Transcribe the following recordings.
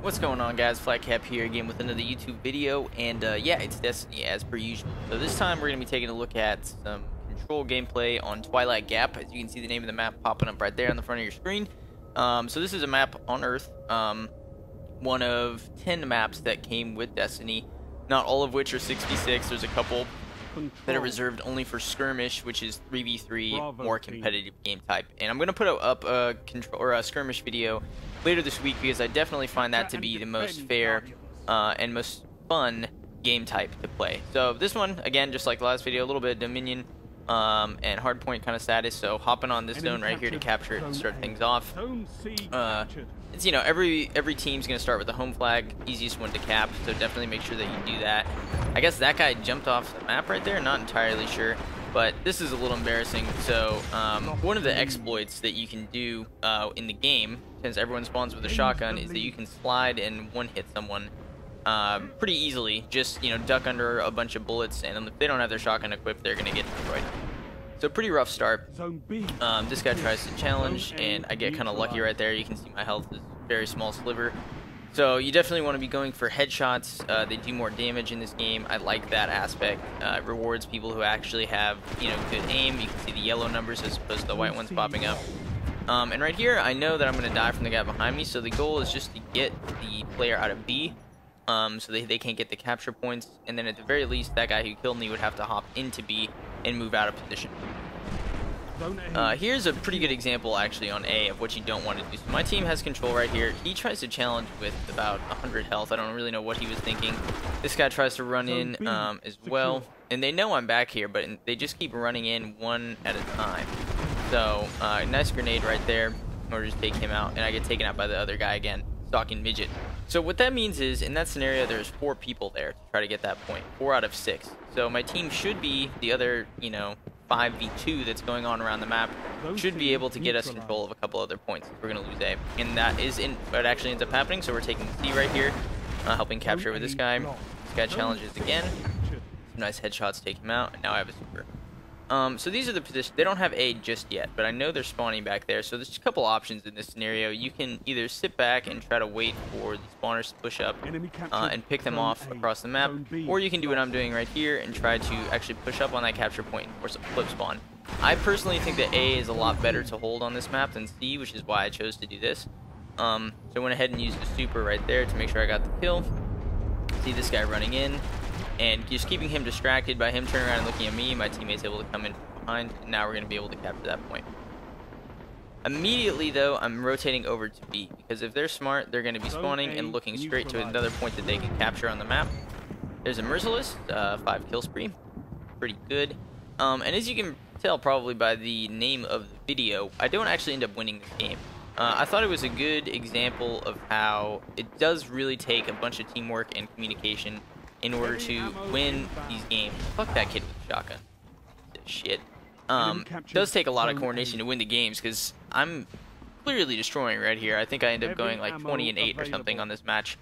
What's going on, guys? iFlagcap here again with another YouTube video, and yeah, it's Destiny as per usual. So this time we're going to be taking a look at some control gameplay on Twilight Gap. As you can see, the name of the map popping up right there on the front of your screen. So this is a map on Earth, one of 10 maps that came with Destiny, not all of which are 66. There's a couple that are reserved only for skirmish, which is 3v3, more competitive game type. And I'm going to put up a skirmish video later this week because I definitely find that to be the most fair and most fun game type to play. So this one, again, just like the last video, a little bit of Dominion and hardpoint kind of status. So hopping on this zone right here to capture it and start things off. It's, you know, every team's going to start with the home flag, easiest one to cap, so definitely make sure that you do that. I guess that guy jumped off the map right there, not entirely sure, but this is a little embarrassing. So one of the exploits that you can do in the game, since everyone spawns with a shotgun, is that you can slide and one-hit someone pretty easily. Just, you know, duck under a bunch of bullets, and if they don't have their shotgun equipped, they're going to get destroyed. So pretty rough start. This guy tries to challenge, and I get kind of lucky right there. You can see my health is a very small sliver. So you definitely want to be going for headshots. They do more damage in this game. I like that aspect. It rewards people who actually have, you know, good aim. You can see the yellow numbers as opposed to the white ones popping up. And right here, I know that I'm going to die from the guy behind me. So the goal is just to get the player out of B, so they can't get the capture points. And then at the very least, that guy who killed me would have to hop into B and move out of position. Here's a pretty good example actually on A of what you don't want to do. So my team has control right here. He tries to challenge with about 100 health. I don't really know what he was thinking. This guy tries to run in as well, and they know I'm back here, but they just keep running in one at a time. So nice grenade right there in order to take him out, and I get taken out by the other guy again, stalking midget. So what that means is, in that scenario, there's 4 people there to try to get that point. 4 out of 6. So my team should be the other, you know, 5v2 that's going on around the map, should be able to get us control of a couple other points. We're going to lose A. And that is what actually ends up happening. So we're taking C right here, helping capture with this guy. This guy challenges again. Some nice headshots take him out, and now I have a super. So these are the positions. They don't have A just yet, but I know they're spawning back there. So there's a couple options in this scenario. You can either sit back and try to wait for the spawners to push up and pick them off across the map, or you can do what I'm doing right here and try to actually push up on that capture point or some flip spawn. I personally think that A is a lot better to hold on this map than C, which is why I chose to do this. So I went ahead and used the super right there to make sure I got the kill. See this guy running in, and just keeping him distracted by him turning around and looking at me. My teammate's able to come in from behind, and now we're going to be able to capture that point. Immediately, though, I'm rotating over to B, because if they're smart, they're going to be spawning and looking straight to another point that they can capture on the map. There's a Merciless, 5 kill spree. Pretty good. And as you can tell probably by the name of the video, I don't actually end up winning this game. I thought it was a good example of how it does really take a bunch of teamwork and communication in order to win these games. Fuck that kid with the shotgun. Shit. It does take a lot of coordination to win the games, because I'm clearly destroying right here. I think I end up going like 20-8 or something on this match,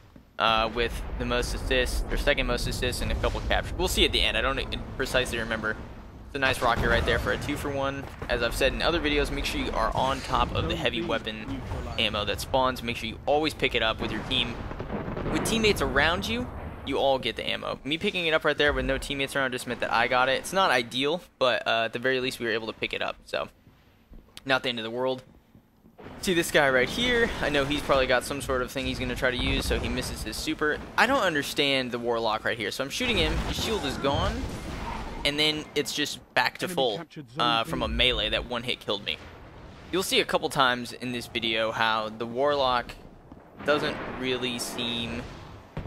with the most assists, or second most assists, and a couple captures. We'll see at the end. I don't precisely remember. It's a nice rocket right there for a 2-for-1. As I've said in other videos, make sure you are on top of the heavy weapon ammo that spawns. Make sure you always pick it up with your team. With teammates around you, you all get the ammo. Me picking it up right there with no teammates around just meant that I got it. It's not ideal, but at the very least we were able to pick it up, so not the end of the world. See this guy right here? I know he's probably got some sort of thing he's going to try to use, so he misses his super. I don't understand the Warlock right here. So I'm shooting him, his shield is gone, and then it's just back to full from a melee that one hit killed me. You'll see a couple times in this video how the Warlock doesn't really seem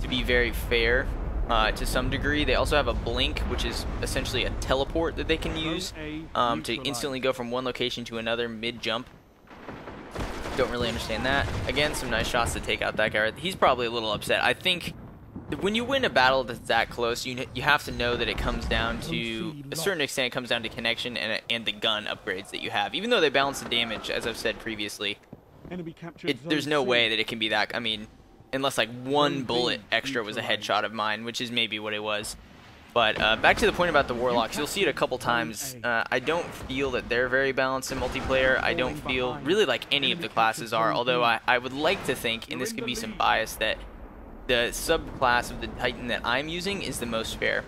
to be very fair to some degree. They also have a blink, which is essentially a teleport that they can use to instantly go from one location to another mid-jump. Don't really understand that. Again, some nice shots to take out that guy. He's probably a little upset. I think when you win a battle that's that close, you have to know that it comes down to, a certain extent, it comes down to connection and the gun upgrades that you have. Even though they balance the damage, as I've said previously, there's no way that it can be that, I mean, unless like one bullet extra was a headshot of mine, which is maybe what it was. But back to the point about the Warlocks, you'll see it a couple times. I don't feel that they're very balanced in multiplayer. I don't feel really like any of the classes are, although I would like to think, and this could be some bias, that the subclass of the Titan that I'm using is the most fair.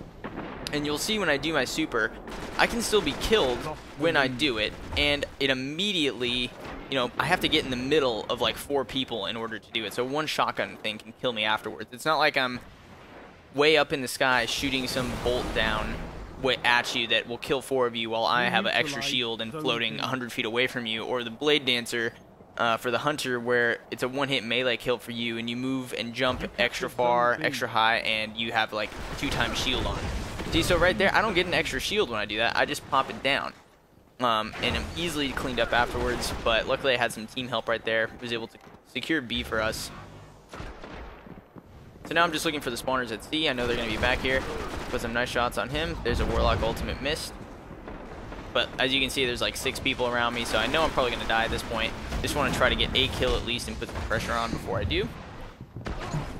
And you'll see when I do my super, I can still be killed when I do it, and it immediately, you know, I have to get in the middle of like 4 people in order to do it. So one shotgun thing can kill me afterwards. It's not like I'm way up in the sky shooting some bolt down at you that will kill 4 of you while I have an extra shield and floating 100 feet away from you, or the Blade Dancer for the Hunter, where it's a one-hit melee kill for you and you move and jump extra far, extra high, and you have like 2 times shield on. See, so right there, I don't get an extra shield when I do that. I just pop it down. And I'm easily cleaned up afterwards, but luckily I had some team help right there. Was able to secure B for us. So now I'm just looking for the spawners at C. I know they're going to be back here. Put some nice shots on him. There's a Warlock ultimate missed. But as you can see, there's like 6 people around me, so I know I'm probably going to die at this point. Just want to try to get a kill at least and put some pressure on before I do.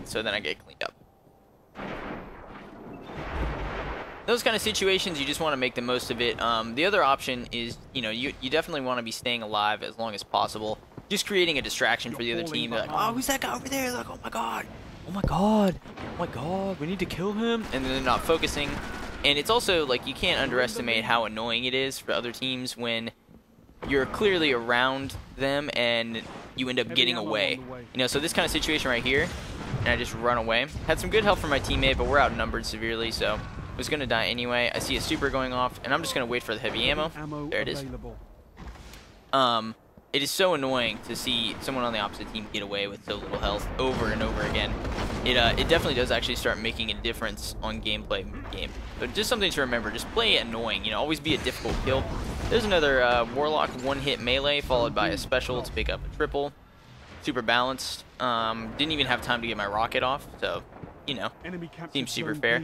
So then I get cleaned up. Those kind of situations, you just want to make the most of it. The other option is, you know, you definitely want to be staying alive as long as possible. Just creating a distraction for the other team. They're like, oh, who's that guy over there? They're like, oh my god. Oh my god, oh my god, we need to kill him, and then they're not focusing. And it's also like, you can't underestimate how annoying it is for other teams when you're clearly around them and you end up getting away. You know, so this kind of situation right here, and I just run away. Had some good help from my teammate, but we're outnumbered severely, so I was gonna die anyway. I see a super going off, and I'm just gonna wait for the heavy ammo. There it is. It is so annoying to see someone on the opposite team get away with so little health over and over again. It definitely does actually start making a difference on gameplay game. But just something to remember, just play annoying, you know, always be a difficult kill. There's another Warlock one-hit melee followed by a special to pick up a triple. Super balanced. Didn't even have time to get my rocket off, so, you know, seems super fair.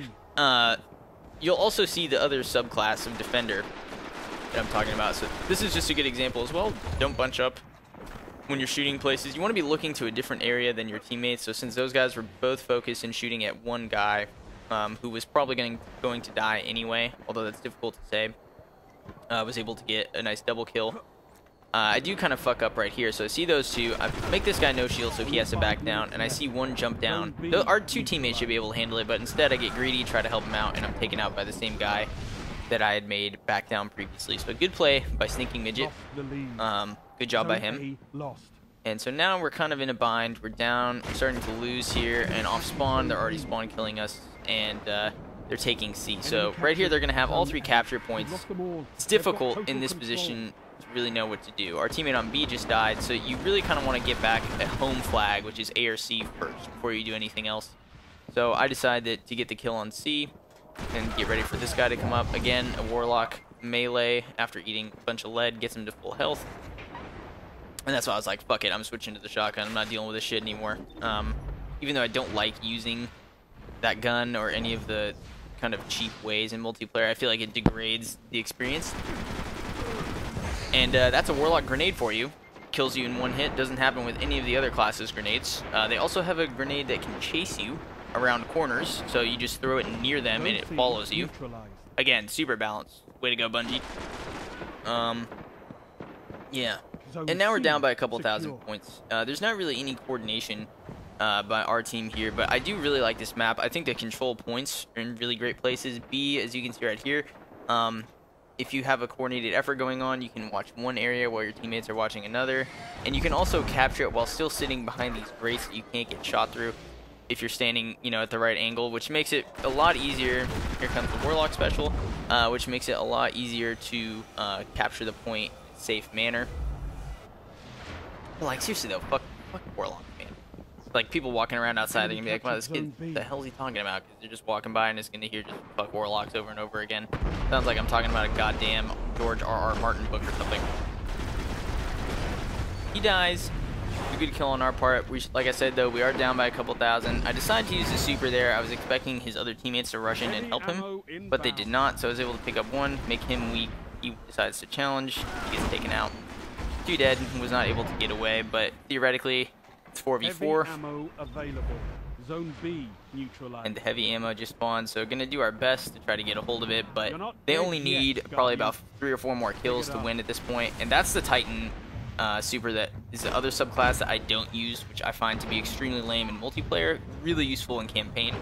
You'll also see the other subclass of Defender that I'm talking about. So this is just a good example as well. Don't bunch up when you're shooting places. You want to be looking to a different area than your teammates. So since those guys were both focused in shooting at one guy who was probably going to die anyway, although that's difficult to say, I was able to get a nice double kill. I do kind of fuck up right here. So I see those two. I make this guy no shield, so he has to back down, and I see one jump down. Our 2 teammates should be able to handle it, but instead I get greedy, try to help him out, and I'm taken out by the same guy that I had made back down previously. So good play by Sneaking Midget. Good job by him. And so now we're kind of in a bind. We're down. We're starting to lose here, and off spawn, they're already spawn killing us, and they're taking C. So right here, they're going to have all 3 capture points. It's difficult in this position to really know what to do. Our teammate on B just died, so you really kind of want to get back at home flag, which is A or C first before you do anything else. So I decided to get the kill on C and get ready for this guy to come up. Again, a Warlock melee after eating a bunch of lead gets him to full health. And that's why I was like, fuck it, I'm switching to the shotgun. I'm not dealing with this shit anymore. Even though I don't like using that gun or any of the kind of cheap ways in multiplayer, I feel like it degrades the experience. And that's a Warlock grenade for you. Kills you in 1 hit. Doesn't happen with any of the other classes' grenades. They also have a grenade that can chase you around corners, so you just throw it near them and it follows you. Again, super balanced. Way to go, Bungie. Yeah. And now we're down by a couple thousand points. There's not really any coordination by our team here, but I do really like this map. I think the control points are in really great places. B, as you can see right here, if you have a coordinated effort going on, you can watch one area while your teammates are watching another, and you can also capture it while still sitting behind these grates that you can't get shot through if you're standing, you know, at the right angle, which makes it a lot easier. Here comes the Warlock special, which makes it a lot easier to capture the point in a safe manner. Like, seriously though, fuck Warlock, man. Like, people walking around outside, they're gonna be like, wow, this kid, what the hell is he talking about? Because they're just walking by and just gonna hear just fuck Warlocks over and over again. Sounds like I'm talking about a goddamn George R.R. Martin book or something. He dies. A good kill on our part. Like I said though, we are down by a couple thousand. I decided to use the super there. I was expecting his other teammates to rush in and help him, but they did not, so I was able to pick up one, make him weak. He decides to challenge. He gets taken out. 2 dead, was not able to get away, but theoretically, It's 4v4. Heavy ammo available. Zone B neutralized. And the heavy ammo just spawned, so gonna do our best to try to get a hold of it, but they only need probably about 3 or 4 more kills to win at this point, and that's the Titan super that is the other subclass that I don't use, which I find to be extremely lame in multiplayer, really useful in campaign.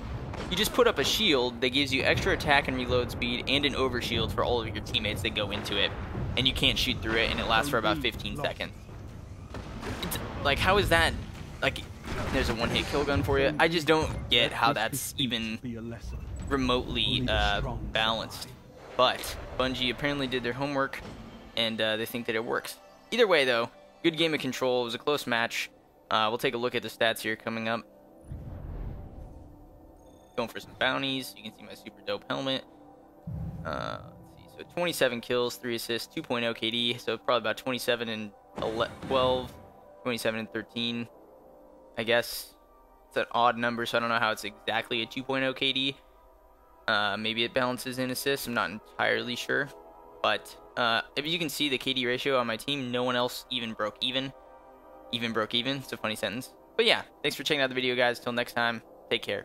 You just put up a shield that gives you extra attack and reload speed and an overshield for all of your teammates that go into it, and you can't shoot through it, and it lasts for about 15 seconds. It's, like, how is that, like, there's a one-hit kill gun for you? I just don't get how that's even remotely balanced. But Bungie apparently did their homework, and they think that it works. Either way, though, good game of Control. It was a close match. We'll take a look at the stats here coming up. Going for some bounties. You can see my super dope helmet. Let's see. So 27 kills, 3 assists, 2.0 KD. So probably about 27 and 12, 27 and 13. I guess it's an odd number, so I don't know how it's exactly a 2.0 KD. Maybe it balances in assists. I'm not entirely sure. But if you can see the KD ratio on my team, no one else even broke even. It's a funny sentence. But yeah, thanks for checking out the video, guys. Till next time, take care.